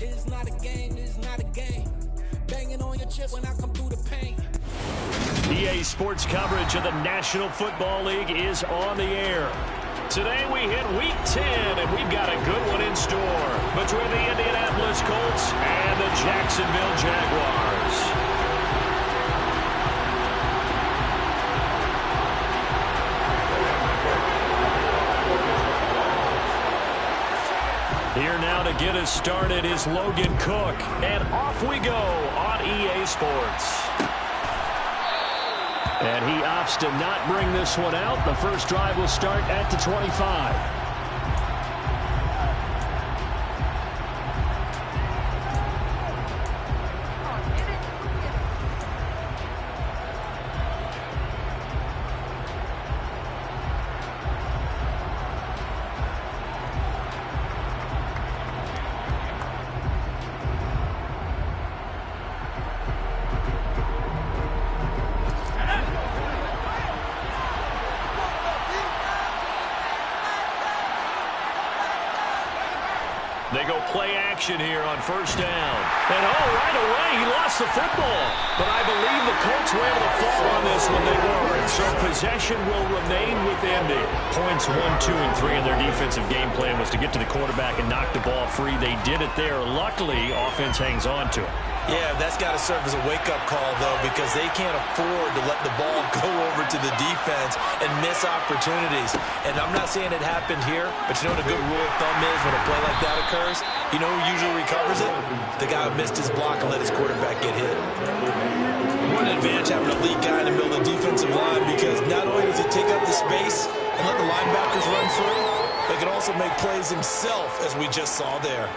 It's not a game, it's not a game. Banging on your chip when I come through the paint. EA Sports coverage of the National Football League is on the air. Today we hit Week 10, and we've got a good one in store between the Indianapolis Colts and the Jacksonville Jaguars. Here now to get us started is Logan Cook, and off we go on EA Sports. And he opts to not bring this one out. The first drive will start at the 25. They go play action here on first down. And right away, he lost the football. But I believe the Colts were able to fall on this when they were. And so possession will remain with Indy. Points 1, 2, and 3 in their defensive game plan was to get to the quarterback and knock the ball free. They did it there. Luckily, offense hangs on to it. Yeah, that's got to serve as a wake-up call, though, because they can't afford to let the ball go over to the defense and miss opportunities. And I'm not saying it happened here, but you know what a good rule of thumb is when a play like that occurs? You know who usually recovers it? The guy who missed his block and let his quarterback get hit. What an advantage having a lead guy in the middle of the defensive line, because not only does he take up the space and let the linebackers run through, but he can also make plays himself, as we just saw there.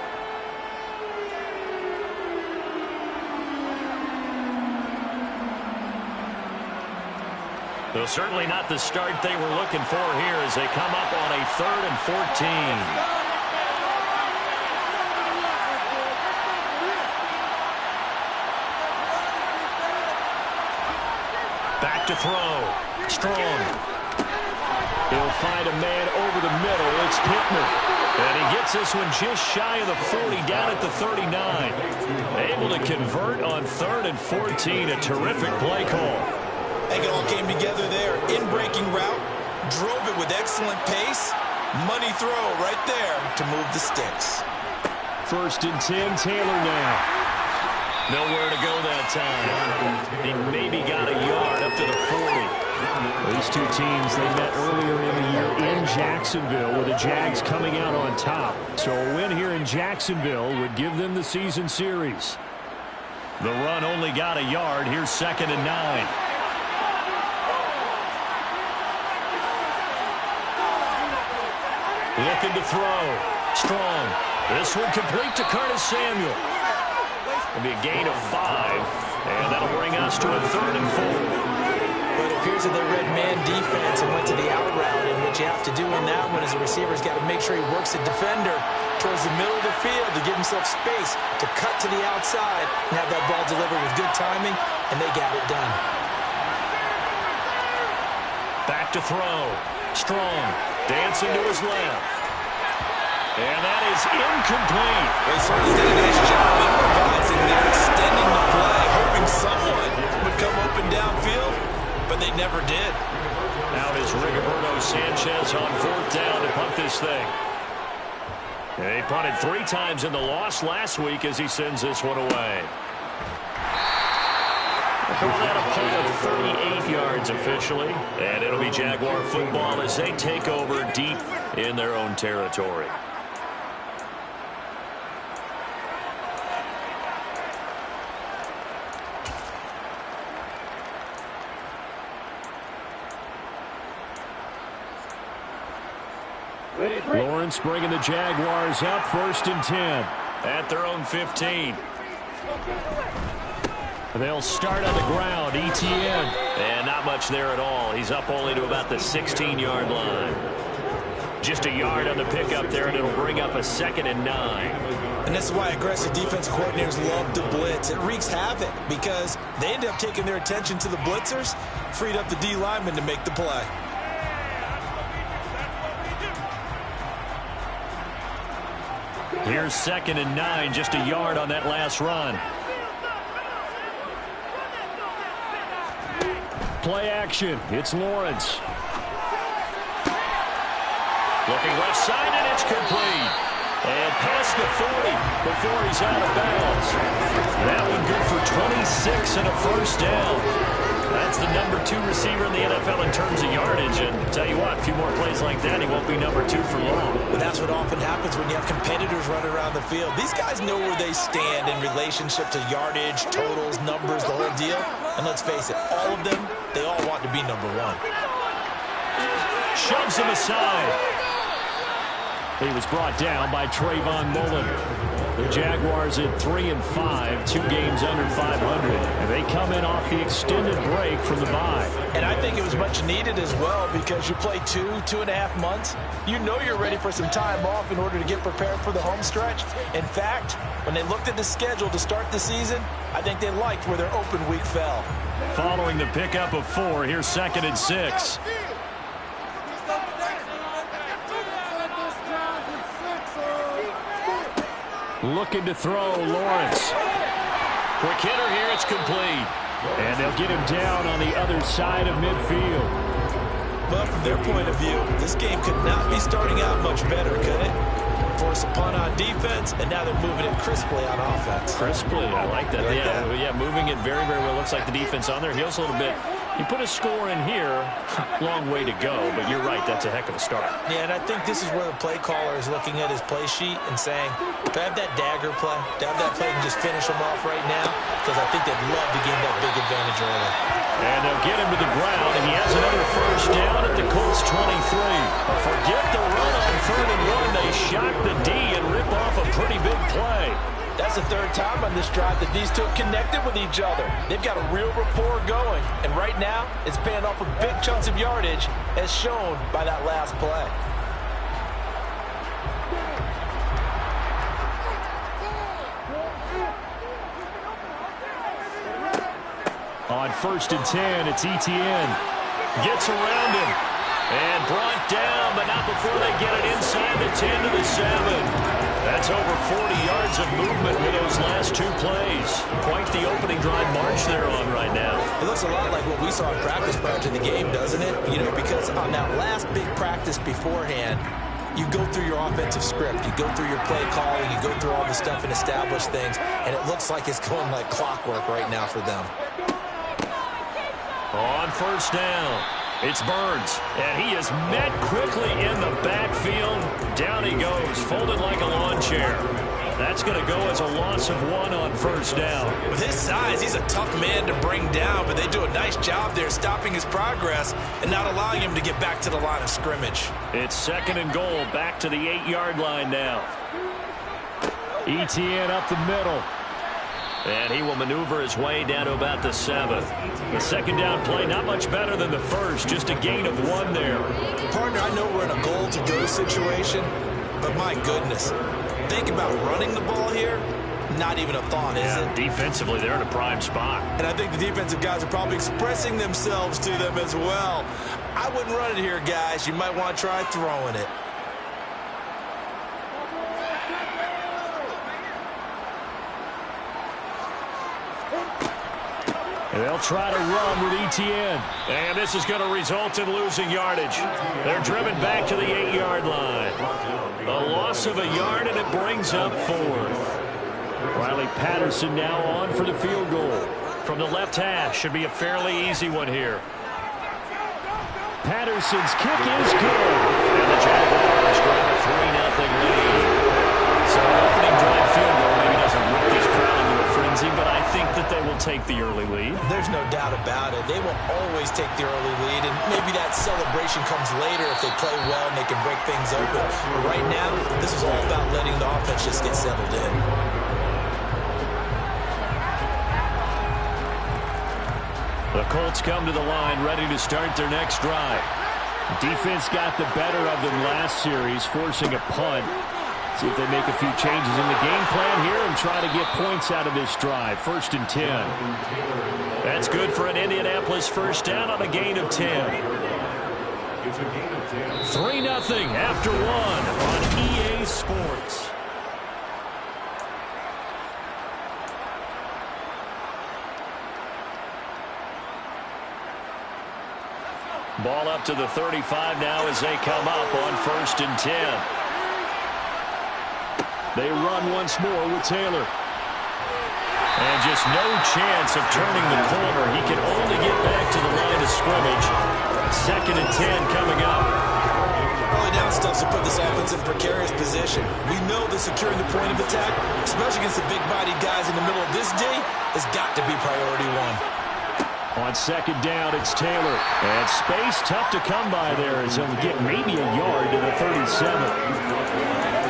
Well, certainly not the start they were looking for here as they come up on a 3rd and 14. Back to throw. Strong. He'll find a man over the middle. It's Pittman. And he gets this one just shy of the 40, down at the 39. Able to convert on 3rd and 14. A terrific play call. I think it all came together there. In-breaking route, drove it with excellent pace. Money throw right there to move the sticks. 1st and 10, Taylor now. Nowhere to go that time. He maybe got a yard up to the 40. These two teams, they met earlier in the year in Jacksonville with the Jags coming out on top. So a win here in Jacksonville would give them the season series. The run only got a yard. Here's 2nd and 9. Looking to throw. Strong. This one complete to Curtis Samuel. It'll be a gain of 5. And that'll bring us to a 3rd and 4. But it appears that they read man defense and went to the out route. And what you have to do in that one is the receiver's got to make sure he works the defender towards the middle of the field to give himself space to cut to the outside and have that ball delivered with good timing. And they got it done. Back to throw. Strong. Dancing to his left. And that is incomplete. They certainly did a nice job improvising there, extending the play, hoping someone would come open downfield, but they never did. Out is Rigoberto Sanchez on 4th down to punt this thing. He punted 3 times in the loss last week as he sends this one away. Call that a punt of 38 yards officially. And it'll be Jaguar football as they take over deep in their own territory. Lawrence bringing the Jaguars up 1st and 10 at their own 15. They'll start on the ground. ETN. And not much there at all. He's up only to about the 16-yard line. Just a yard on the pickup there, and it'll bring up a 2nd and 9. And this is why aggressive defense coordinators love to blitz. It wreaks havoc because they end up taking their attention to the blitzers, freed up the D lineman to make the play. Here's 2nd and 9, just a yard on that last run. Play action. It's Lawrence. Looking left side, and it's complete. And past the 40 before he's out of bounds. That one good for 26 and a first down. That's the number 2 receiver in the NFL in terms of yardage. And tell you what, a few more plays like that, he won't be number 2 for long. But that's what often happens when you have competitors running around the field. These guys know where they stand in relationship to yardage, totals, numbers, the whole deal. And let's face it, all of them, they all want to be number 1. Shoves him aside. He was brought down by Trayvon Mullen. The Jaguars at 3-5, 2 games under 500. And they come in off the extended break from the bye. And I think it was much needed as well because you play 2.5 months. You know you're ready for some time off in order to get prepared for the home stretch. In fact, when they looked at the schedule to start the season, I think they liked where their open week fell. Following the pickup of 4, here's 2nd and 6. Looking to throw, Lawrence. Quick hitter here, it's complete. And they'll get him down on the other side of midfield. But from their point of view, this game could not be starting out much better, could it? Force a punt on defense, and now they're moving it crisply on offense. Crisply, I like that. Yeah, moving it very, very well. Looks like the defense on there heals a little bit. You put a score in here, long way to go, but you're right, that's a heck of a start. Yeah, and I think this is where the play caller is looking at his play sheet and saying, do I have that dagger play? Do I have that play and just finish them off right now? Because I think they'd love to gain that big advantage early. And they'll get him to the ground, and he has another first down at the Colts 23. Forget the run on 3rd and 1. They shock the D and rip off a pretty big play. That's the 3rd time on this drive that these two connected with each other. They've got a real rapport going. And right now, it's paying off with big chunks of yardage as shown by that last play. On 1st and 10, it's Etienne. Gets around him. And brought down, but not before they get it inside the 10 to the 7. That's over 40 yards of movement with those last 2 plays. Quite the opening drive march they're on right now. It looks a lot like what we saw in practice prior to the game, doesn't it? You know, because on that last big practice beforehand, you go through your offensive script, you go through your play calling, you go through all the stuff and establish things, and it looks like it's going like clockwork right now for them. On 1st down, it's Burns, and he is met quickly in the backfield. Down he goes, folded like a lawn chair. That's going to go as a loss of 1 on 1st down. With his size, he's a tough man to bring down, but they do a nice job there stopping his progress and not allowing him to get back to the line of scrimmage. It's 2nd and goal, back to the 8-yard line now. Etienne up the middle. And he will maneuver his way down to about the 7th. The 2nd down play, not much better than the first, just a gain of 1 there. Partner, I know we're in a goal-to-go situation, but my goodness, think about running the ball here. Not even a thought, is it? Defensively, they're in a prime spot. And I think the defensive guys are probably expressing themselves to them as well. I wouldn't run it here, guys. You might want to try throwing it. And they'll try to run with Etienne. And this is going to result in losing yardage. They're driven back to the 8-yard line. A loss of a yard, and it brings up 4th. Riley Patterson now on for the field goal. From the left hash, should be a fairly easy one here. Patterson's kick is good. And the Jaguars grab a 3-0 lead. So an opening drive field goal maybe doesn't whip this crowd into a frenzy, but I think that they will take the early lead. There's no doubt about it. They will always take the early lead, and maybe that celebration comes later if they play well and they can break things open. But right now, this is all about letting the offense just get settled in. The Colts come to the line ready to start their next drive. Defense got the better of them last series, forcing a punt. See if they make a few changes in the game plan here and try to get points out of this drive. 1st and 10. That's good for an Indianapolis first down on a gain of 10. 3-0 after 1 on EA Sports. Ball up to the 35 now as they come up on 1st and 10. They run once more with Taylor. And just no chance of turning the corner. He can only get back to the line of scrimmage. 2nd and 10 coming up. Early down stuff to put this offense in precarious position. We know that securing the point of attack, especially against the big-bodied guys in the middle of this day, has got to be priority one. On 2nd down, it's Taylor. And space tough to come by there as he'll get maybe a yard to the 37.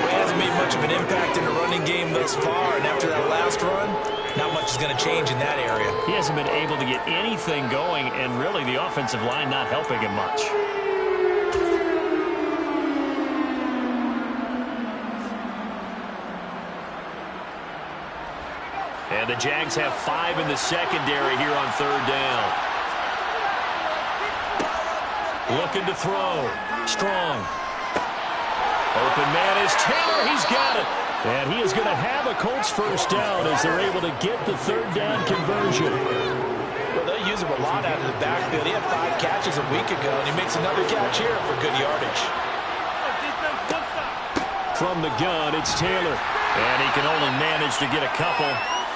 He hasn't made much of an impact in the running game thus far, and after that last run, not much is going to change in that area. He hasn't been able to get anything going, and really the offensive line not helping him much. And the Jags have 5 in the secondary here on 3rd down. Looking to throw. Strong. Open man is Taylor. He's got it. And he is going to have a Colts 1st down as they're able to get the 3rd down conversion. Well, they'll use him a lot out of the backfield. He had 5 catches a week ago, and he makes another catch here for good yardage. From the gun, it's Taylor. And he can only manage to get a couple.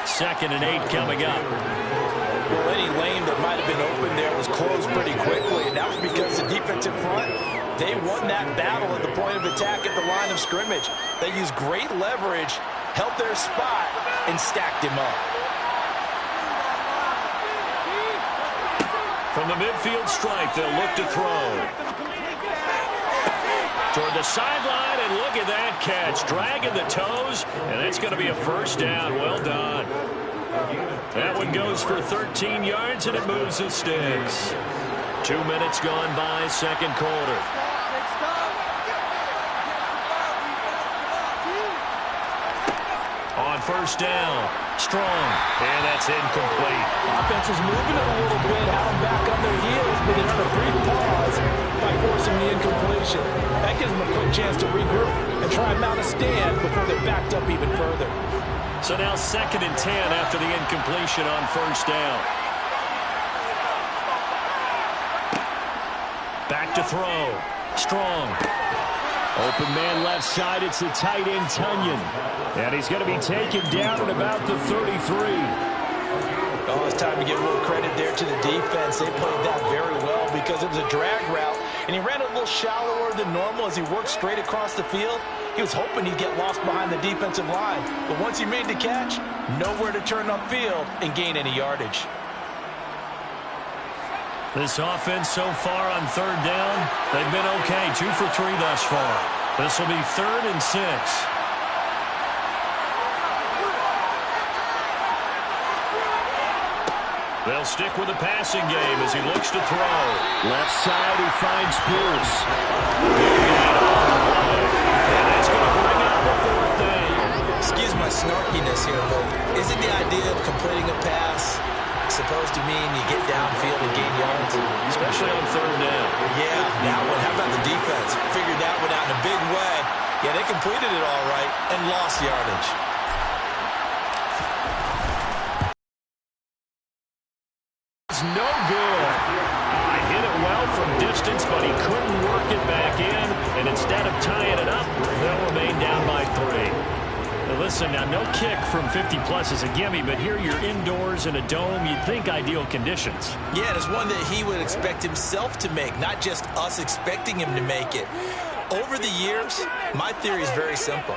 2nd and 8 coming up. Well, any lane that might have been open there was closed pretty quickly, and that was because the defensive front, they won that battle at the point of attack at the line of scrimmage. They used great leverage, held their spot, and stacked him up. From the midfield stripe, they'll look to throw. Toward the sideline, and look at that catch. Dragging the toes, and that's going to be a 1st down. Well done. That one goes for 13 yards, and it moves the sticks. 2 minutes gone by, 2nd quarter. On 1st down, Strong, and that's incomplete. Offense is moving it a little bit, have them back on their heels, but they're on a brief pause by forcing the incompletion. That gives them a quick chance to regroup and try and mount a stand before they're backed up even further. So now 2nd and 10 after the incompletion on 1st down. Back to throw. Strong. Open man left side. It's the tight end, Tunyon. And he's going to be taken down at about the 33. Oh, it's time to give a little credit there to the defense. They played that very well because it was a drag route, and he ran a little shallower than normal as he worked straight across the field. He was hoping he'd get lost behind the defensive line, but once he made the catch, nowhere to turn upfield and gain any yardage. This offense so far on 3rd down, they've been okay. 2 for 3 thus far. This will be 3rd and 6. They'll stick with the passing game as he looks to throw. Left side, he finds Pierce. And that's going to bring up the 4th down. Excuse my snarkiness here, but isn't the idea of completing a pass supposed to mean you get downfield and gain yards? Especially on 3rd down. Yeah, that one. How about the defense? Figured that one out in a big way. Yeah, they completed it all right and lost yardage. No good. He hit it well from distance, but he couldn't work it back in. And instead of tying it up, they'll remain down by 3. Now listen, now no kick from 50-plus is a gimme, but here you're indoors in a dome. You'd think ideal conditions. Yeah, it's one that he would expect himself to make, not just us expecting him to make it. Over the years, my theory is very simple.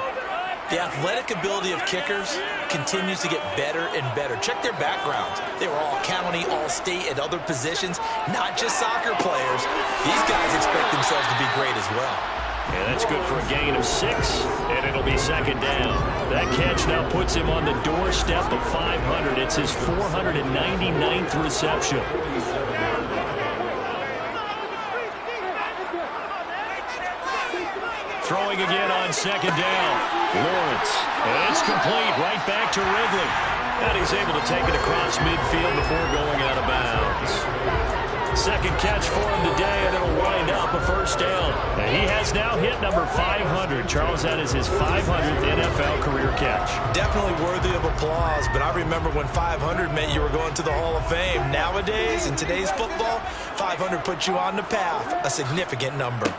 The athletic ability of kickers continues to get better and better. Check their backgrounds. They were all county, all state, at other positions, not just soccer players. These guys expect themselves to be great as well. And that's good for a gain of 6, and it'll be 2nd down. That catch now puts him on the doorstep of 500. It's his 499th reception. Throwing again on 2nd down. Lawrence. And it's complete right back to Ridley. And he's able to take it across midfield before going out of bounds. 2nd catch for him today, and it'll wind up a 1st down. And he has now hit at number 500. Charles, that is his 500th NFL career catch. Definitely worthy of applause, but I remember when 500 meant you were going to the Hall of Fame. Nowadays, in today's football, 500 puts you on the path, a significant number.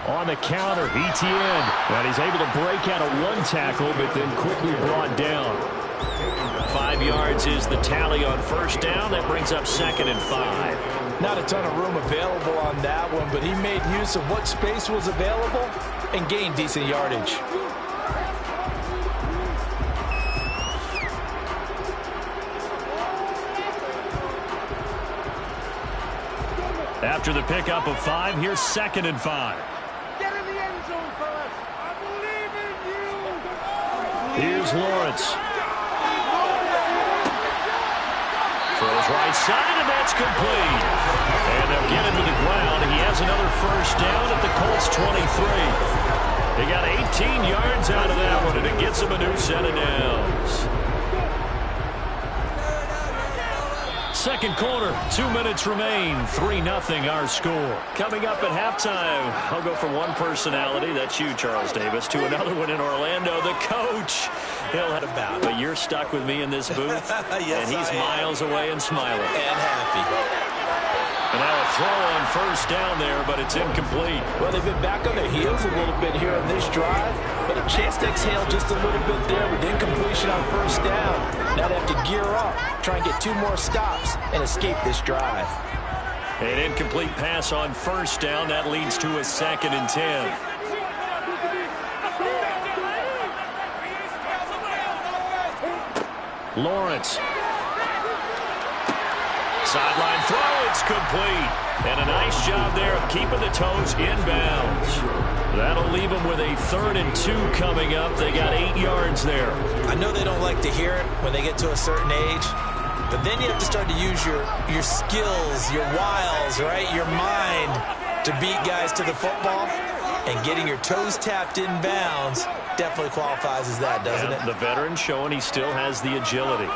On the counter, Etienne. And he's able to break out of one tackle, but then quickly brought down. 5 yards is the tally on first down. That brings up 2nd and 5. Not a ton of room available on that one, but he made use of what space was available and gained decent yardage. After the pickup of 5, here's 2nd and 5. Get in the end zone, fellas. I believe in you. Here's Lawrence. Throws right side, and that's complete. And they'll get him to the ground. He has another first down at the Colts 23. They got 18 yards out of that one, and it gets him a new set of downs. Second quarter, 2 minutes remain. 3-0 our score. Coming up at halftime, I'll go from one personality, that's you, Charles Davis, to another one in Orlando, the coach. He'll head about. But you're stuck with me in this booth, Yes, and he's miles away and smiling. And happy. And now a throw on first down there, but it's incomplete. Well, they've been back on their heels a little bit here on this drive, but a chance to exhale just a little bit there with incompletion on first down. Now they have to gear up, try and get 2 more stops, and escape this drive. An incomplete pass on first down. That leads to a 2nd and 10. Lawrence. Sideline throw, it's complete. And a nice job there of keeping the toes inbounds. That'll leave them with a 3rd and 2 coming up. They got 8 yards there. I know they don't like to hear it when they get to a certain age, but then you have to start to use your skills, your wiles, right, your mind to beat guys to the football. And getting your toes tapped in bounds definitely qualifies as that, doesn't it? The veteran showing he still has the agility.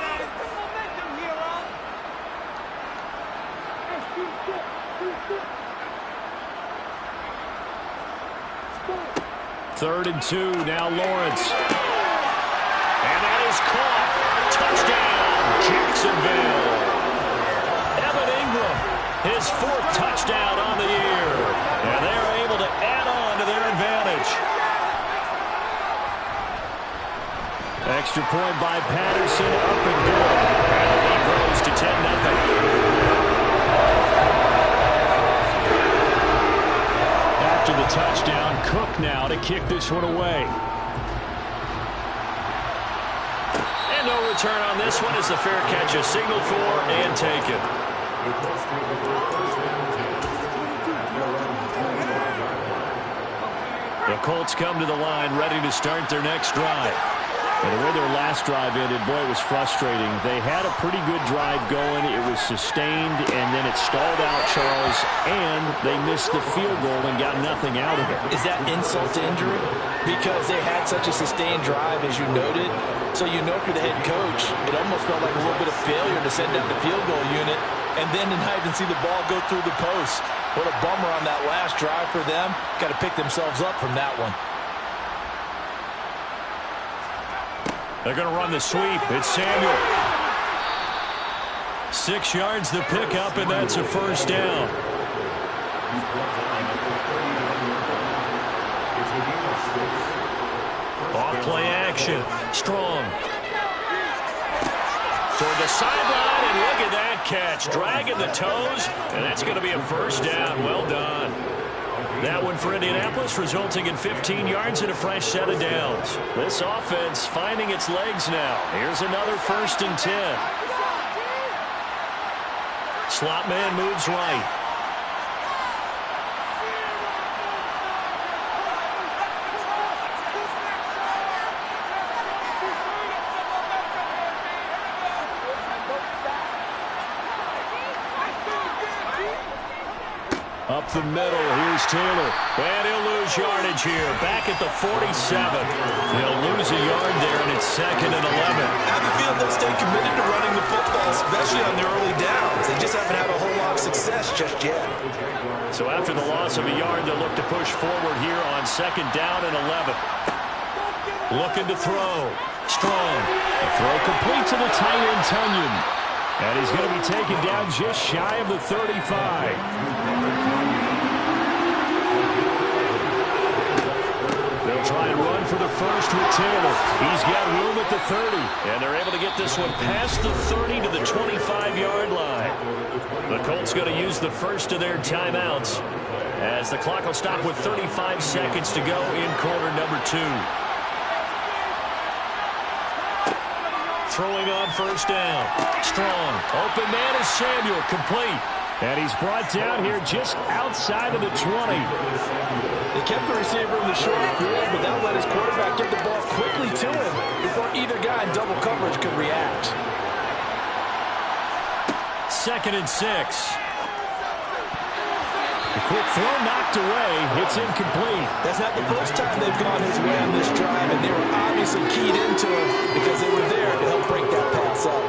Third and 2, now Lawrence. And that is caught. Touchdown, Jacksonville. Evan Ingram, his 4th touchdown on the year. And they're able to add on to their advantage. Extra point by Patterson, up and good. And the lead grows to 10-0. After the touchdown, Cook now to kick this one away. And no return on this one as the fair catch is signaled for and taken. The Colts come to the line ready to start their next drive. And the way their last drive ended, boy, it was frustrating. They had a pretty good drive going. It was sustained, and then it stalled out, Charles, and they missed the field goal and got nothing out of it. Is that insult to injury? Because they had such a sustained drive, as you noted. So you know for the head coach, it almost felt like a little bit of failure to send out the field goal unit and then tonight and see the ball go through the post. What a bummer on that last drive for them. Got to pick themselves up from that one. They're going to run the sweep. It's Samuel. 6 yards the pickup, and that's a first down. Off play action. Strong. Toward the sideline, and look at that catch. Dragging the toes, and that's going to be a first down. Well done. That one for Indianapolis, resulting in 15 yards and a fresh set of downs. This offense finding its legs now. Here's another 1st and 10. Slot man moves right. Up the middle, here's Taylor. And he'll lose yardage here. Back at the 47. He'll lose a yard there, and it's 2nd and 11. I have a feeling they'll stay committed to running the football, especially on their early downs. They just haven't had a whole lot of success just yet. So after the loss of a yard, they'll look to push forward here on 2nd down and 11. Looking to throw. Strong. The throw complete to the tight end, Tunyon. And he's going to be taken down just shy of the 35. They'll try and run for the first with Taylor. He's got room at the 30. And they're able to get this one past the 30 to the 25-yard line. The Colts going to use the first of their timeouts as the clock will stop with 35 seconds to go in quarter number 2. Throwing on first down. Strong. Open man is Samuel. Complete. And he's brought down here just outside of the 20. They kept the receiver in the short field, but that let his quarterback get the ball quickly to him before either guy in double coverage could react. 2nd and 6. A quick throw knocked away. It's incomplete. That's not the first time they've gone his way on this drive, and they were obviously keyed into it because they were there to help break that pass up.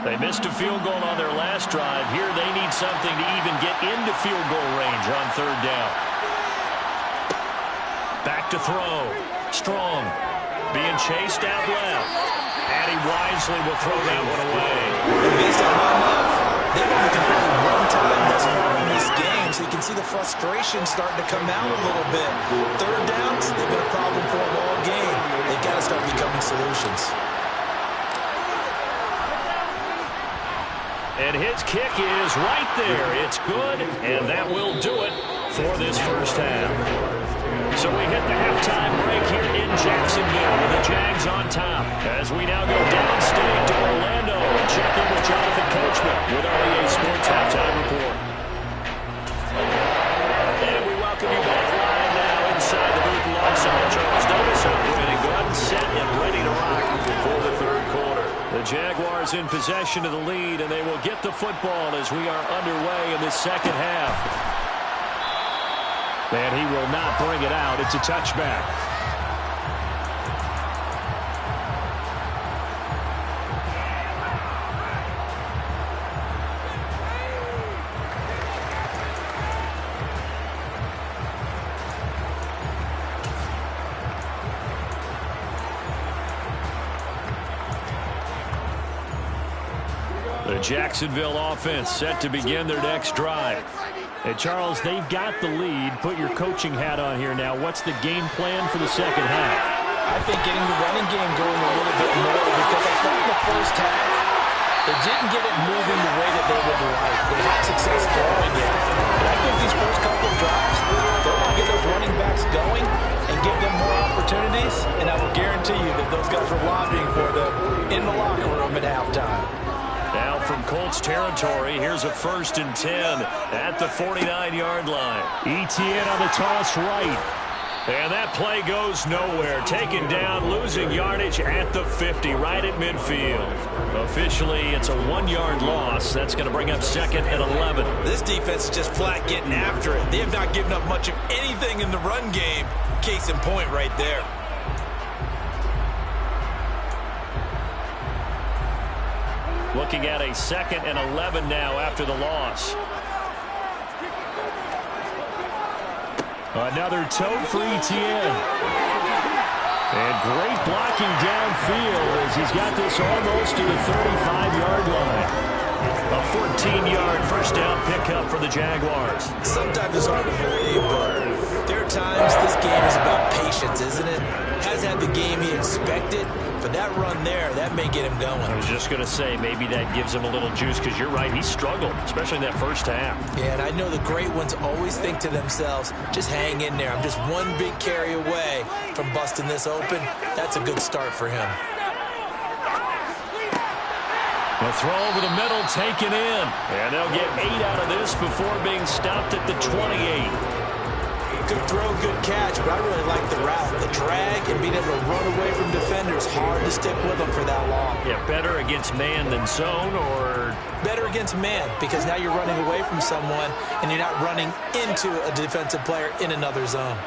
They missed a field goal on their last drive. Here they need something to even get into field goal range on 3rd down. Back to throw. Strong. Being chased out left. And he wisely will throw that one away. And based on my math, they've only converted one time thus far in this game, so you can see the frustration starting to come out a little bit. 3rd downs, they've been a problem for them all game. They've got to start becoming solutions. And his kick is right there. It's good, and that will do it for this first half. So we hit the halftime break here in Jacksonville with the Jags on top. As we now go downstate to Orlando and check in with Jonathan Coachman with our EA Sports Halftime Report. And we welcome you back live now inside the booth alongside Charles Davis. Getting good, set, and ready to rock for the 3rd quarter. The Jaguars in possession of the lead, and they will get the football as we are underway in the 2nd half. And he will not bring it out. It's a touchback. The Jacksonville offense set to begin their next drive. And Charles, they've got the lead. Put your coaching hat on here now. What's the game plan for the 2nd half? I think getting the running game going a little bit more because I thought in the first half they didn't get it moving the way that they would like. They had success throwing it. But I think these first couple of drives, they'll want to get those running backs going and give them more opportunities. And I will guarantee you that those guys were lobbying for them in the locker room at halftime. Now from Colts territory, here's a 1st and 10 at the 49-yard line. Etienne on the toss right. And that play goes nowhere. Taken down, losing yardage at the 50, right at midfield. Officially, it's a 1-yard loss. That's going to bring up 2nd and 11. This defense is just flat getting after it. They have not given up much of anything in the run game. Case in point right there. Looking at a 2nd and 11 now after the loss. Another tote for Etienne. And great blocking downfield as he's got this almost to the 35-yard line. A 14-yard first down pickup for the Jaguars. Sometimes it's hard to believe, but there are times this game is about patience, isn't it? Has had the game he expected, but that run there, that may get him going. I was just going to say, maybe that gives him a little juice, because you're right, he struggled, especially in that first half. Yeah, and I know the great ones always think to themselves, just hang in there. I'm just one big carry away from busting this open. That's a good start for him. The throw over the middle taken in. And they'll get 8 out of this before being stopped at the 28. good throw, good catch, but I really like the route. The drag and being able to run away from defenders, hard to stick with them for that long. Yeah, better against man than zone, or? Better against man, because now you're running away from someone and you're not running into a defensive player in another zone.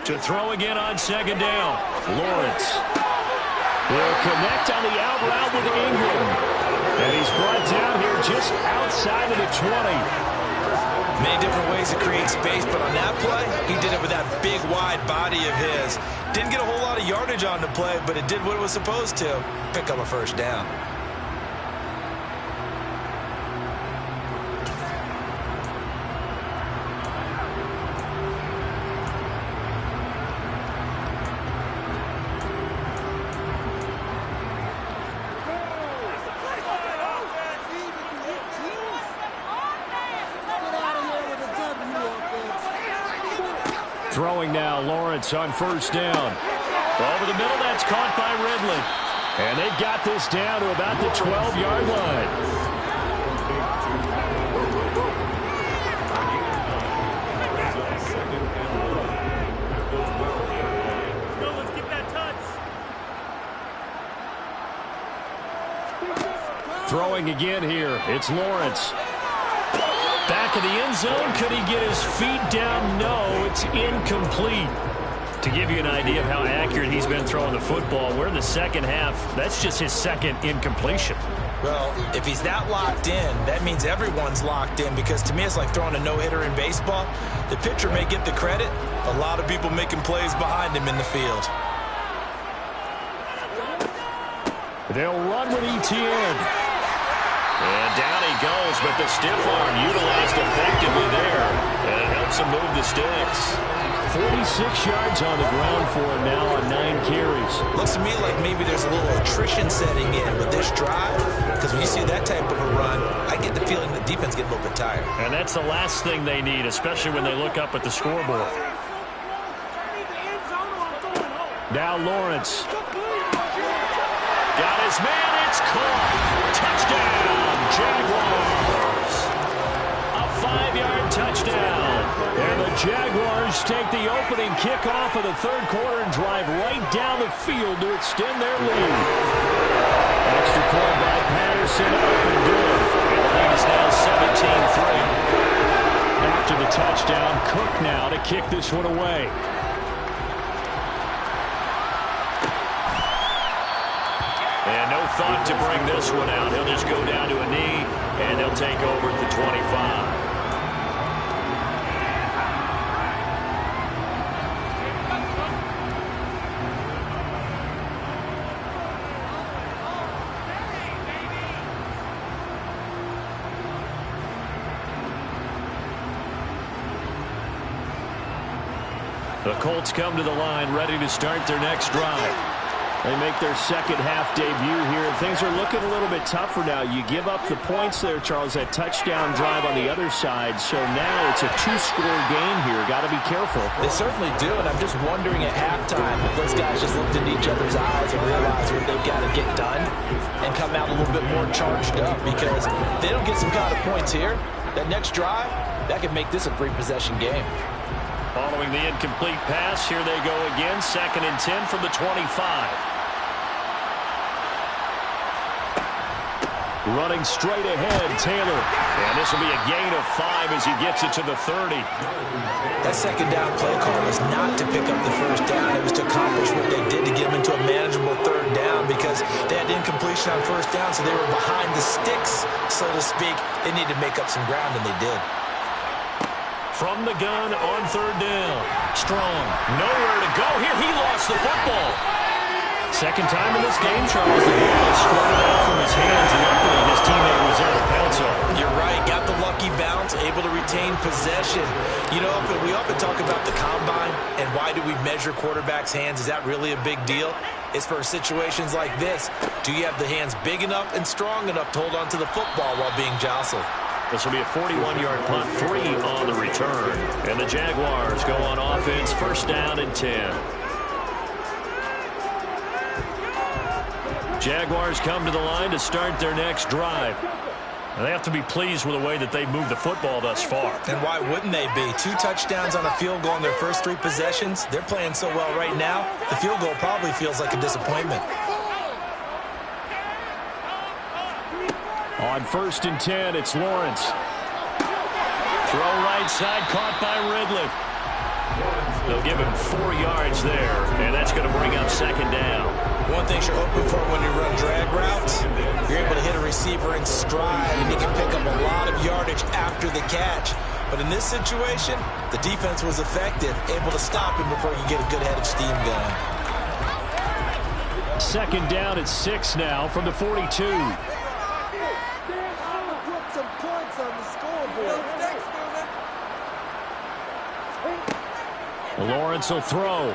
To throw again on second down. Lawrence. He'll connect on the out route with Ingram. And he's brought down here just outside of the 20. Many different ways to create space, but on that play, he did it with that big, wide body of his. Didn't get a whole lot of yardage on the play, but it did what it was supposed to. Pick up a first down. Throwing now, Lawrence on first down. Over the middle, that's caught by Ridley. And they've got this down to about the 12-yard line. Let's get that touch. Throwing again here, it's Lawrence. Back of the end zone, could he get his feet down? No, it's incomplete. To give you an idea of how accurate he's been throwing the football, we're in the second half. That's just his second incompletion. Well, if he's that locked in, that means everyone's locked in, because to me it's like throwing a no-hitter in baseball. The pitcher may get the credit. A lot of people making plays behind him in the field. They'll run with ETN. And down he goes, but the stiff arm utilized effectively there. And it helps him move the sticks. 46 yards on the ground for him now on 9 carries. Looks to me like maybe there's a little attrition setting in with this drive, because when you see that type of a run, I get the feeling the defense get a little bit tired. And that's the last thing they need, especially when they look up at the scoreboard. Now Lawrence. Got his man, it's caught. Touchdown, Jaguars. A 5-yard touchdown. And the Jaguars take the opening kickoff of the third quarter and drive right down the field to extend their lead. Extra point by Patterson, up and good. And the lead is now 17-3. After the touchdown, Cook now to kick this one away. And no thought to bring this one out. He'll just go down to a knee, and they'll take over at the 25. The Colts come to the line, ready to start their next drive. They make their second half debut here. Things are looking a little bit tougher now. You give up the points there, Charles, that touchdown drive on the other side. So now it's a 2-score game here. Got to be careful. They certainly do, and I'm just wondering at halftime if those guys just looked into each other's eyes and realized what they've got to get done and come out a little bit more charged up, because if they don't get some kind of points here, that next drive, that could make this a 3-possession game. Following the incomplete pass, here they go again. 2nd and 10 from the 25. Running straight ahead, Taylor. And this will be a gain of 5 as he gets it to the 30. That second down play call was not to pick up the first down. It was to accomplish what they did to get them into a manageable third down, because they had incompletion on first down, so they were behind the sticks, so to speak. They needed to make up some ground, and they did. From the gun on 3rd down. Strong. Nowhere to go here. He lost the football. Second time in this game, Charles, the ball has squirted out from his hands. Luckily, his teammate was there to pounce on. You're right. Got the lucky bounce, able to retain possession. You know, we often talk about the combine and why do we measure quarterbacks' hands. Is that really a big deal? It's for situations like this. Do you have the hands big enough and strong enough to hold on to the football while being jostled? This will be a 41-yard punt, 3 on the return. And the Jaguars go on offense, 1st down and 10. Jaguars come to the line to start their next drive. They have to be pleased with the way that they've moved the football thus far. And why wouldn't they be? 2 touchdowns on a field goal in their first 3 possessions. They're playing so well right now, the field goal probably feels like a disappointment. On 1st and 10, it's Lawrence. Throw right side, caught by Ridley. They'll give him 4 yards there, and that's going to bring up 2nd down. One thing you're hoping for when you run drag routes, you're able to hit a receiver in stride, and he can pick up a lot of yardage after the catch. But in this situation, the defense was effective, able to stop him before you get a good head of steam going. 2nd down at 6 now from the 42. Lawrence will throw.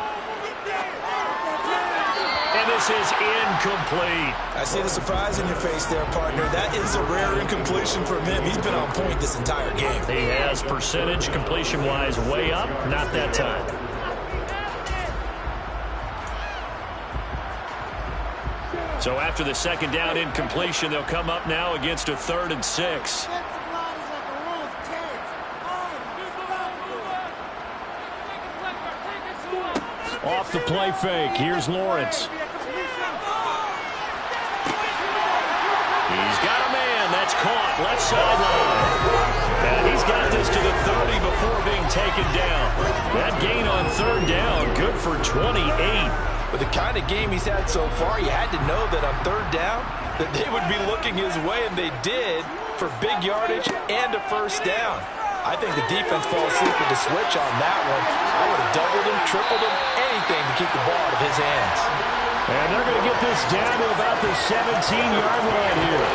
And this is incomplete. I see the surprise in your face there, partner. That is a rare incompletion from him. He's been on point this entire game. He has percentage completion-wise way up. Not that time. So after the 2nd down incompletion, they'll come up now against a 3rd and 6. Off the play fake. Here's Lawrence. He's got a man. That's caught. Left sideline. And he's got this to the 30 before being taken down. That gain on 3rd down, good for 28. With the kind of game he's had so far, you had to know that on 3rd down, that they would be looking his way, and they did, for big yardage and a 1st down. I think the defense fell asleep with the switch on that one. I would have doubled him, tripled him, anything to keep the ball out of his hands. And they're going to get this down to about the 17-yard line here.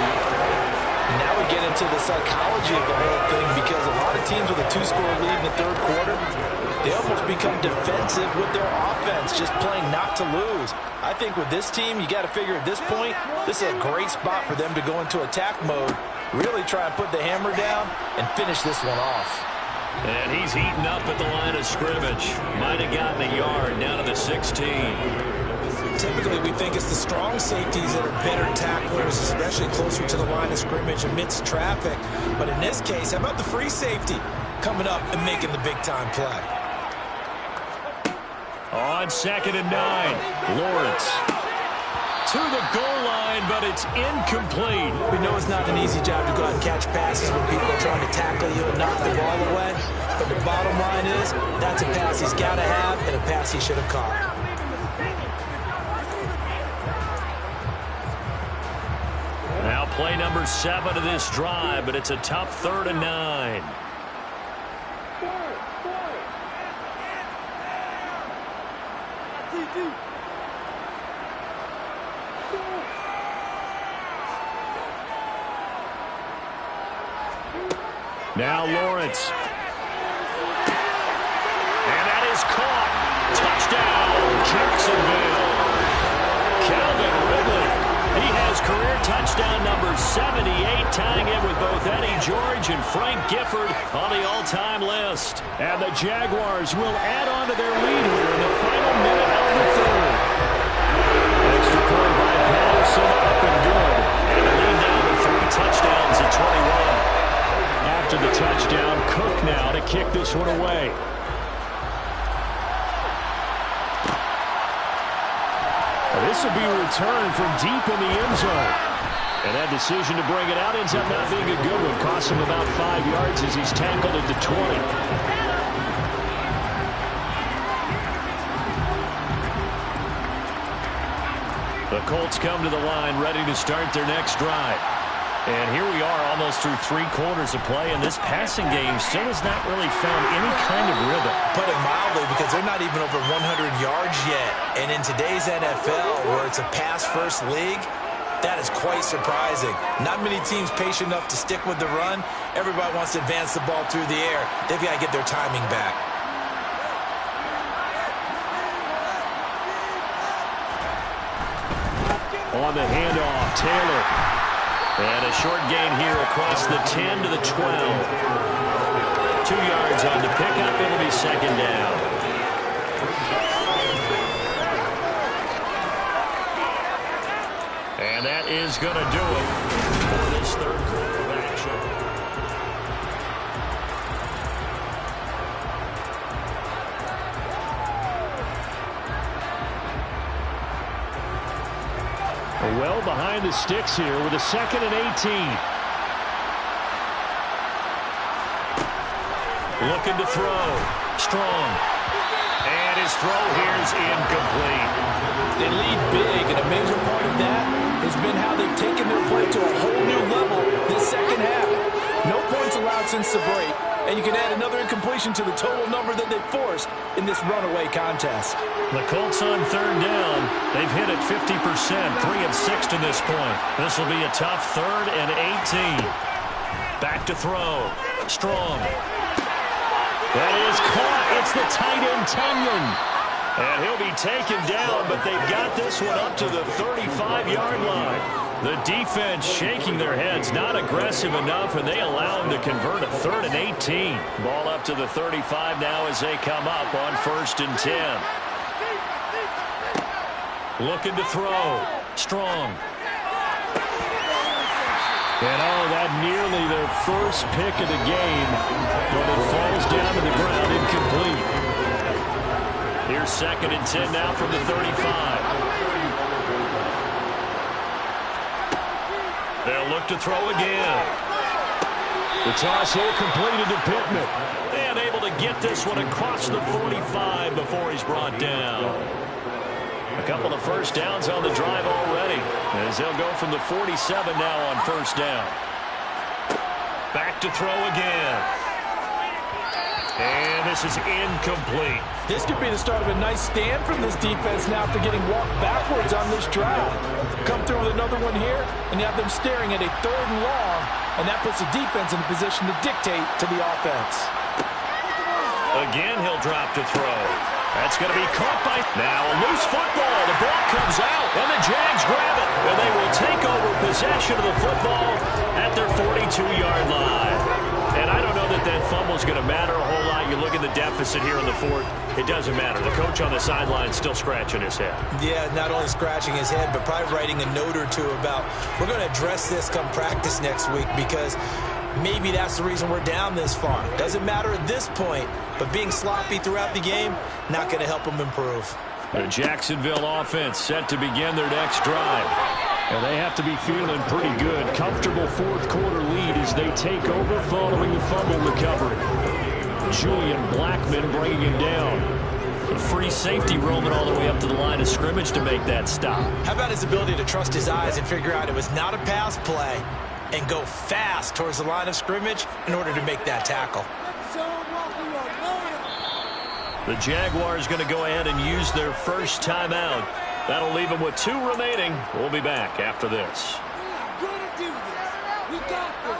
And now we get into the psychology of the whole thing, because a lot of teams with a 2-score lead in the 3rd quarter, they almost become defensive with their offense, just playing not to lose. I think with this team, you got to figure at this point, this is a great spot for them to go into attack mode, really try and put the hammer down and finish this one off. And he's heating up at the line of scrimmage. Might have gotten a yard down to the 16. Typically, we think it's the strong safeties that are better tacklers, especially closer to the line of scrimmage amidst traffic. But in this case, how about the free safety coming up and making the big-time play? On 2nd and 9, Lawrence to the goal line, but it's incomplete. We know it's not an easy job to go out and catch passes when people are trying to tackle you and knock the ball away. But the bottom line is, that's a pass he's got to have and a pass he should have caught. Now play number 7 of this drive, but it's a tough 3rd and 9. Now Lawrence. And that is caught. Touchdown, Jacksonville. Calvin Ridley. He has career touchdown number 78, tying it with both Eddie George and Frank Gifford on the all-time list. And the Jaguars will add on to their lead here in the final minute of the 3rd. Extra point by Patterson, up and good. And the lead now to 3 touchdowns at 21. After the touchdown, Cook now to kick this one away. This will be a return from deep in the end zone. And that decision to bring it out ends up not being a good one. Costs him about 5 yards as he's tackled at the 20. The Colts come to the line ready to start their next drive. And here we are almost through 3 quarters of play, and this passing game still has not really found any kind of rhythm. Put it mildly, because they're not even over 100 yards yet. And in today's NFL, where it's a pass-first league, that is quite surprising. Not many teams patient enough to stick with the run. Everybody wants to advance the ball through the air. They've got to get their timing back. On the handoff, Taylor. And a short gain here across the 10 to the 12. 2 yards on the pickup. It'll be 2nd down. And that is going to do it for this 3rd quarter. action. Well behind the sticks here with a 2nd and 18. Looking to throw. Strong. And his throw here is incomplete. They lead big, and a major part of that has been how they've taken their play to a whole new level this second half. No points allowed since the break, and you can add another incompletion to the total number that they've forced in this runaway contest. The Colts on 3rd down. They've hit it 50%, 3 of 6 to this point. This will be a tough 3rd and 18. Back to throw. Strong. That is caught. It's the tight end, Kenyon. And he'll be taken down, but they've got this one up to the 35-yard line. The defense shaking their heads, not aggressive enough, and they allow him to convert a 3rd and 18. Ball up to the 35 now as they come up on 1st and 10. Looking to throw. Strong. And that nearly their first pick of the game, but it falls down to the ground incomplete. Here's 2nd and 10 now from the 35. They'll look to throw again. The toss here completed to Pittman. And able to get this one across the 45 before he's brought down. A couple of first downs on the drive already, as they'll go from the 47 now on 1st down. Back to throw again. And this is incomplete. This could be the start of a nice stand from this defense now after getting walked backwards on this drive. Come through with another one here, and you have them staring at a 3rd and long, and that puts the defense in a position to dictate to the offense. Again, he'll drop to throw. That's going to be caught by... Now a loose football. The ball comes out, and the Jags grab it. And they will take over possession of the football at their 42-yard line. And I don't know that that fumble is going to matter a whole lot. You look at the deficit here in the 4th. It doesn't matter. The coach on the sideline is still scratching his head. Yeah, not only scratching his head, but probably writing a note or two about, we're going to address this come practice next week, because maybe that's the reason we're down this far. Doesn't matter at this point, but being sloppy throughout the game, not going to help them improve. The Jacksonville offense set to begin their next drive. And they have to be feeling pretty good. Comfortable 4th quarter lead as they take over following the fumble recovery. Julian Blackmon bringing him down. A free safety roaming all the way up to the line of scrimmage to make that stop. How about his ability to trust his eyes and figure out it was not a pass play and go fast towards the line of scrimmage in order to make that tackle. The Jaguars going to go ahead and use their first timeout. That'll leave them with 2 remaining. We'll be back after this. We're going to do this. We got this.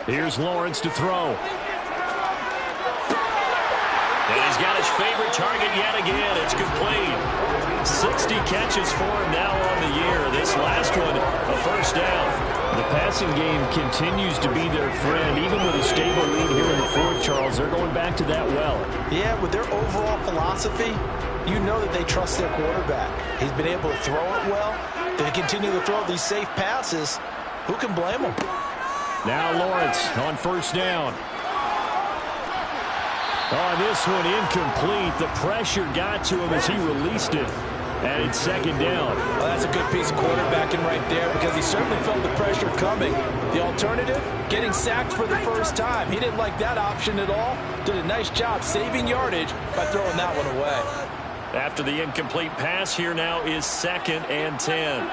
Here's Lawrence to throw. And he's got his favorite target yet again. It's complete. 60 catches for him now on the year. This last one, a 1st down. The passing game continues to be their friend. Even with a stable lead here in the 4th, Charles, they're going back to that well. Yeah, with their overall philosophy, you know that they trust their quarterback. He's been able to throw it well. They continue to throw these safe passes. Who can blame them? Now Lawrence on 1st down. On this one, incomplete. The pressure got to him as he released it. And it's 2nd down. Well, that's a good piece of quarterbacking right there, because he certainly felt the pressure coming. The alternative, getting sacked for the first time. He didn't like that option at all. Did a nice job saving yardage by throwing that one away. After the incomplete pass, here now is 2nd and 10.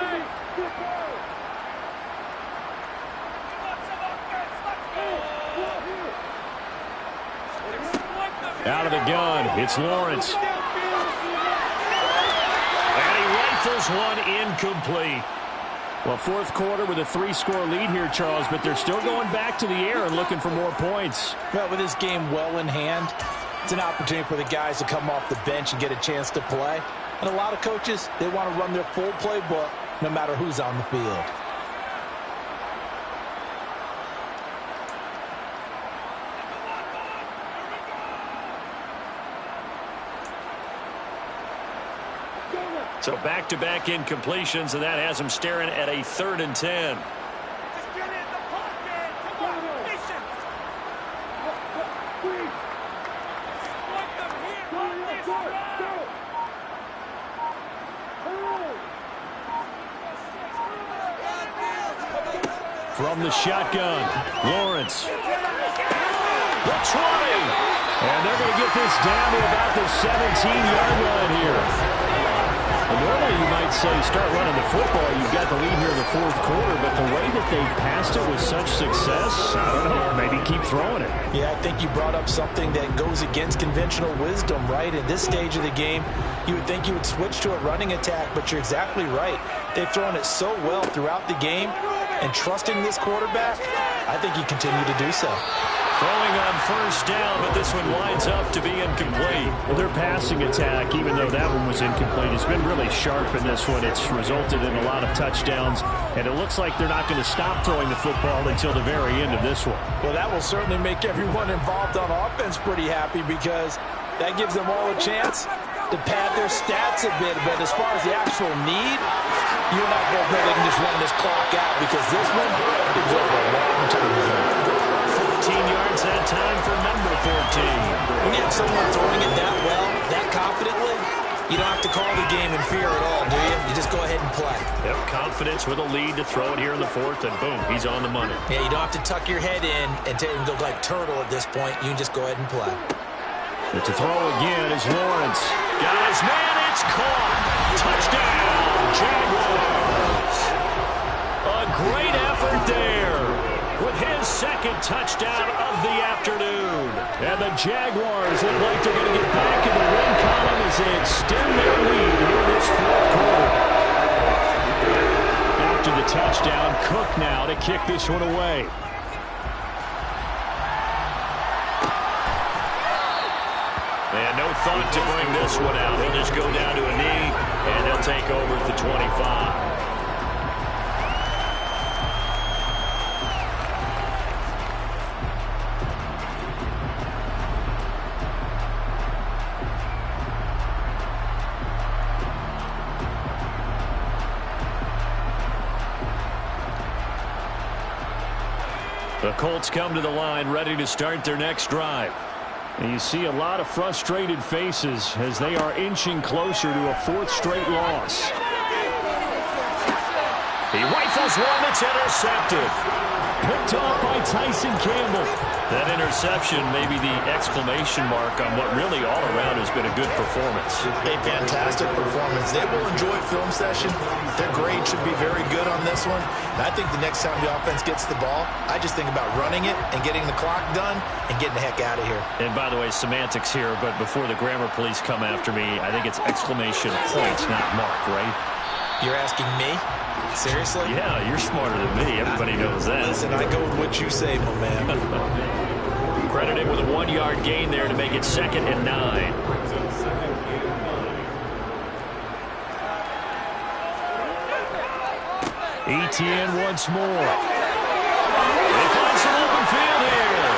Out of the gun, it's Lawrence. And he rifles one incomplete. Well, 4th quarter with a 3-score lead here, Charles, but they're still going back to the air and looking for more points. Well, with this game well in hand, it's an opportunity for the guys to come off the bench and get a chance to play. And a lot of coaches, they want to run their full playbook no matter who's on the field. So back-to-back incompletions, and that has him staring at a 3rd and 10. Just get in the pocket. Come on, mission. Split them here on this drive. From the shotgun, Lawrence. The 20. And they're going to get this down to about the 17-yard line here. Well, normally you might say start running the football. You've got the lead here in the 4th quarter, but the way that they passed it with such success, I don't know, maybe keep throwing it. Yeah, I think you brought up something that goes against conventional wisdom, right? At this stage of the game, you would think you would switch to a running attack, but you're exactly right. They've thrown it so well throughout the game, and trusting this quarterback, I think you continue to do so. Throwing on 1st down, but this one winds up to be incomplete. Well, their passing attack, even though that one was incomplete, has been really sharp in this one. It's resulted in a lot of touchdowns, and it looks like they're not going to stop throwing the football until the very end of this one. Well, that will certainly make everyone involved on offense pretty happy because that gives them all a chance to pad their stats a bit. But as far as the actual need, you and I both know they can just run this clock out because this one is over a long time ago. 14 yards that time for number 14. When you have someone throwing it that well, that confidently, you don't have to call the game in fear at all, do you? You just go ahead and play. Yep, confidence with a lead to throw it here in the 4th, and boom, he's on the money. Yeah, you don't have to tuck your head in and go like turtle at this point. You can just go ahead and play. But to throw again is Lawrence. Got his man, it's caught. Touchdown, Jaguars. A great effort there with his 2nd touchdown of the afternoon. And the Jaguars look like they're going to get back in the win column as they extend their lead here in this 4th quarter. After the touchdown, Cook now to kick this one away. And no thought to bring this one out. He'll just go down to a knee, and he'll take over at the 25. The Colts come to the line ready to start their next drive. And you see a lot of frustrated faces as they are inching closer to a 4th straight loss. He rifles one that's intercepted. Picked off by Tyson Campbell. That interception may be the exclamation mark on what really all around has been a good performance. A fantastic performance. They will enjoy film session. Their grade should be very good on this one. And I think the next time the offense gets the ball, I just think about running it and getting the clock done and getting the heck out of here. And by the way, semantics here, but before the grammar police come after me, I think it's exclamation points, not mark, right? You're asking me? Seriously? Yeah, you're smarter than me. Everybody knows that. Listen, I go with what you say, my man. Credited with a 1-yard gain there to make it 2nd and 9. Etienne once more. They find some open field here.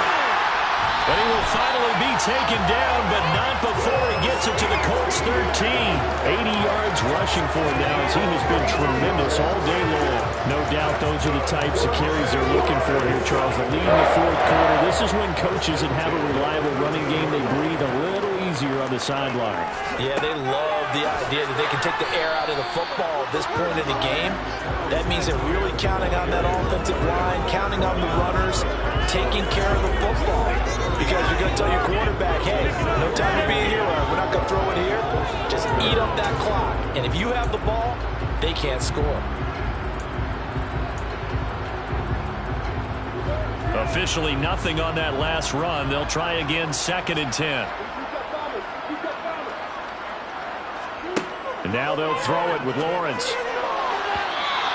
But he will finally be taken down, but not before he gets it to the Colts 13. 80 yards rushing for him now as he has been tremendous all day long. No doubt those are the types of carries they're looking for here, Charles. The lead in the 4th quarter. This is when coaches that have a reliable running game, they breathe a little easier on the sideline. Yeah, they love the idea that they can take the air out of the football at this point in the game. That means they're really counting on that offensive line, counting on the runners, taking care of the football. Because you're going to tell your quarterback, hey, no time to be a hero. We're not going to throw it here. Just eat up that clock. And if you have the ball, they can't score. Officially nothing on that last run. They'll try again 2nd and 10. And now they'll throw it with Lawrence.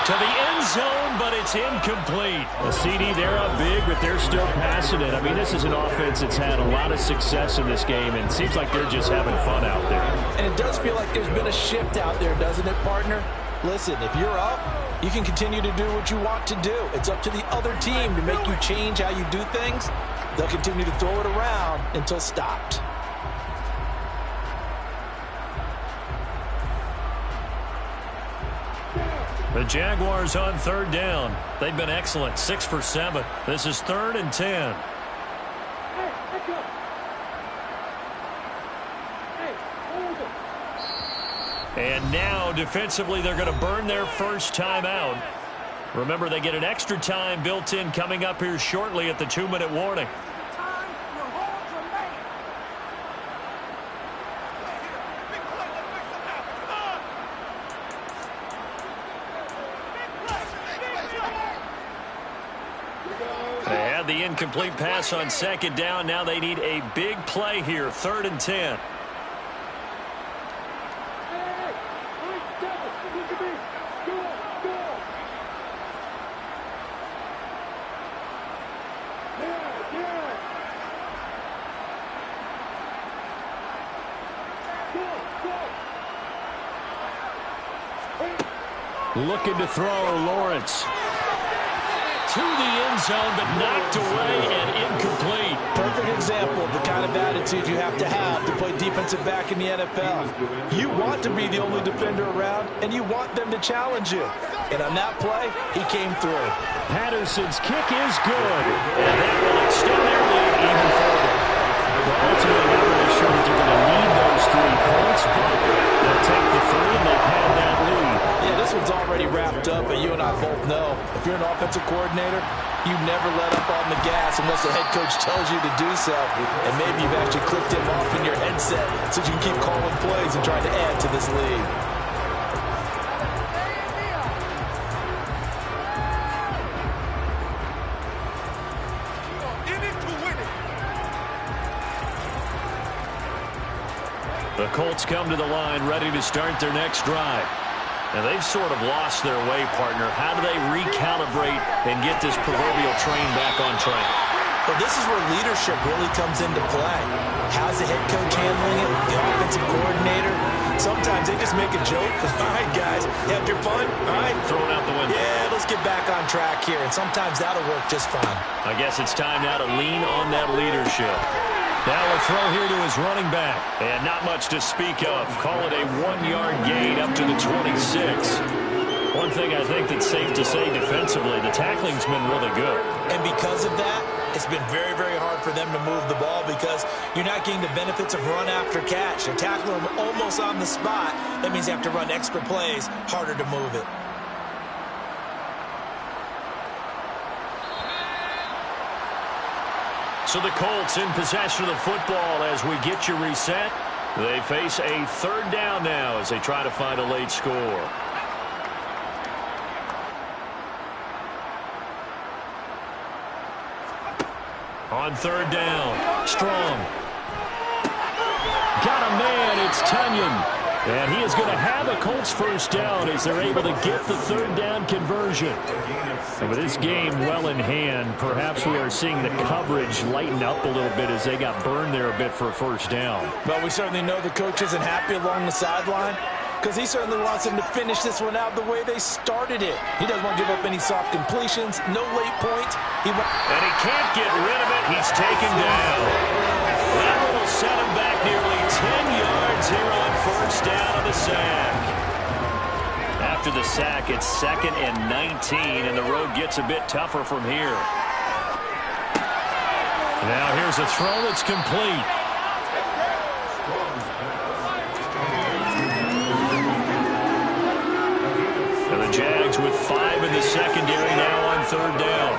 To the end zone, but it's incomplete. A CD, they're up big, but they're still passing it. I mean, this is an offense that's had a lot of success in this game, and it seems like they're just having fun out there. And it does feel like there's been a shift out there, doesn't it, partner? Listen, if you're up, you can continue to do what you want to do. It's up to the other team to make you change how you do things. They'll continue to throw it around until stopped. The Jaguars on third down. They've been excellent, 6 for 7. This is 3rd and 10. And now, defensively, they're going to burn their first time out. Remember, they get an extra time built in coming up here shortly at the 2-minute warning. They had the incomplete pass on 2nd down. Now they need a big play here, 3rd and 10. Looking to throw, Lawrence. To the end zone, but knocked away and incomplete. Perfect example of the kind of attitude you have to play defensive back in the NFL. You want to be the only defender around, and you want them to challenge you. And on that play, he came through. Patterson's kick is good. And that will extend their lead even further. Well, ultimately, not really sure that they're going to need those 3 points, but they'll take the 3 and they've had that lead. Yeah, this one's already wrapped up, but you and I both know if you're an offensive coordinator, you never let up on the gas unless the head coach tells you to do so. And maybe you've actually clicked him off in your headset so you can keep calling plays and trying to add to this lead. The Colts come to the line ready to start their next drive. And they've sort of lost their way, partner. How do they recalibrate and get this proverbial train back on track? Well, this is where leadership really comes into play. How's the head coach handling it? The offensive coordinator? Sometimes they just make a joke. All right, guys, you had your fun? All right. Throw it out the window. Yeah, let's get back on track here. And sometimes that'll work just fine. I guess it's time now to lean on that leadership. Now a throw here to his running back. And not much to speak of. Call it a 1-yard gain up to the 26. One thing I think that's safe to say defensively, the tackling's been really good. And because of that, it's been very, very hard for them to move the ball because you're not getting the benefits of run after catch. You're tackling them almost on the spot. That means you have to run extra plays, harder to move it. So the Colts in possession of the football as we get you reset. They face a 3rd down now as they try to find a late score. On 3rd down, Strong. Got a man, it's Tunyon. And he is going to have a Colts first down as they're able to get the 3rd down conversion. And with this game well in hand, perhaps we are seeing the coverage lighten up a little bit as they got burned there a bit for a first down. Well, we certainly know the coach isn't happy along the sideline because he certainly wants them to finish this one out the way they started it. He doesn't want to give up any soft completions, no late points. And he can't get rid of it. He's taken down. That will set him back nearly 10 yards here on first down of the sack. After the sack, it's 2nd and 19, and the road gets a bit tougher from here. Now here's a throw that's complete. And the Jags with 5 in the secondary now on 3rd down.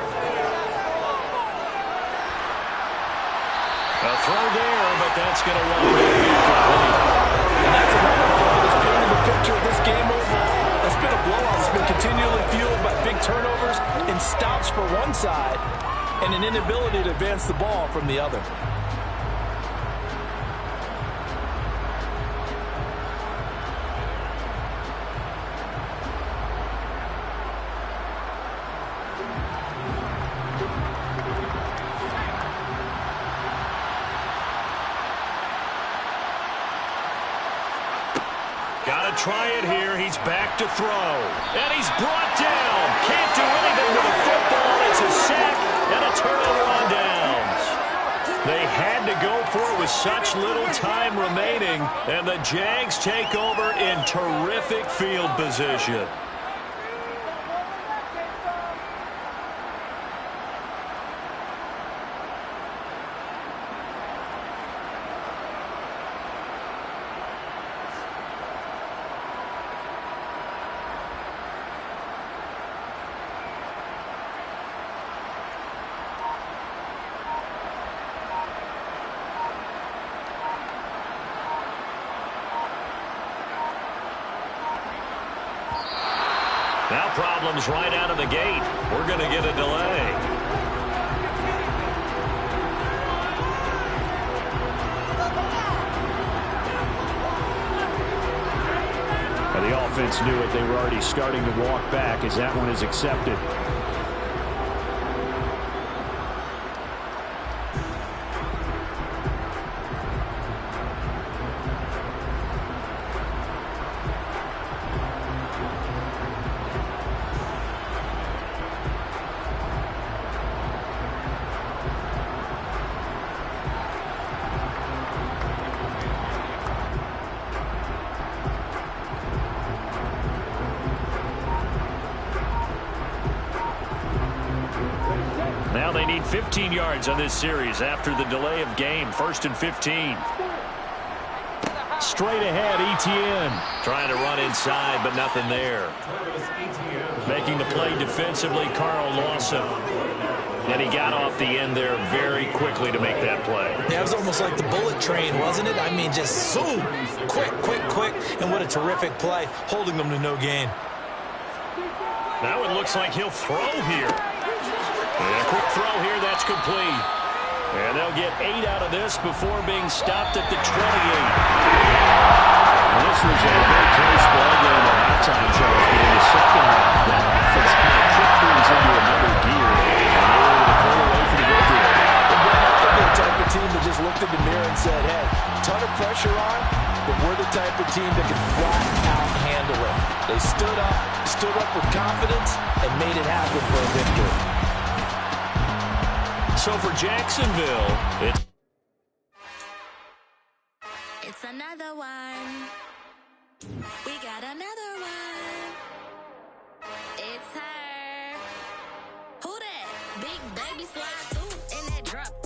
A throw there, but that's going to wind up incomplete. And that's another play that's painted the picture of this game overall. It's been a blowout. It's been continually fueled by big turnovers and stops for one side and an inability to advance the ball from the other. Got to try it here. He's back to throw. And he's brought down. Can't do anything with the football. It's a sack and a turnover on downs. They had to go for it with such little time remaining. And the Jags take over in terrific field position. Now problems right out of the gate. We're going to get a delay. Well, the offense knew it. They were already starting to walk back as that one is accepted. Now they need 15 yards on this series after the delay of game. 1st and 15. Straight ahead, Etienne. Trying to run inside, but nothing there. Making the play defensively, Carl Lawson. And he got off the end there very quickly to make that play. Yeah, it was almost like the bullet train, wasn't it? I mean, just zoom. Quick, quick, quick. And what a terrific play, holding them to no gain. Now it looks like he'll throw here. And a quick throw here, that's complete. And they'll get 8 out of this before being stopped at the 28. Well, this was a very close ball game at halftime, Charles, but in the second half, that offense kind of kicked things into another gear, and they were able to pull away for the victory. They're the type of team that just looked in the mirror and said, hey, ton of pressure on, but we're the type of team that can flat out handle it. They stood up with confidence, and made it happen for a victory. So for Jacksonville, it's another one. We got another one. It's her. Who that? Big baby slide through in that drop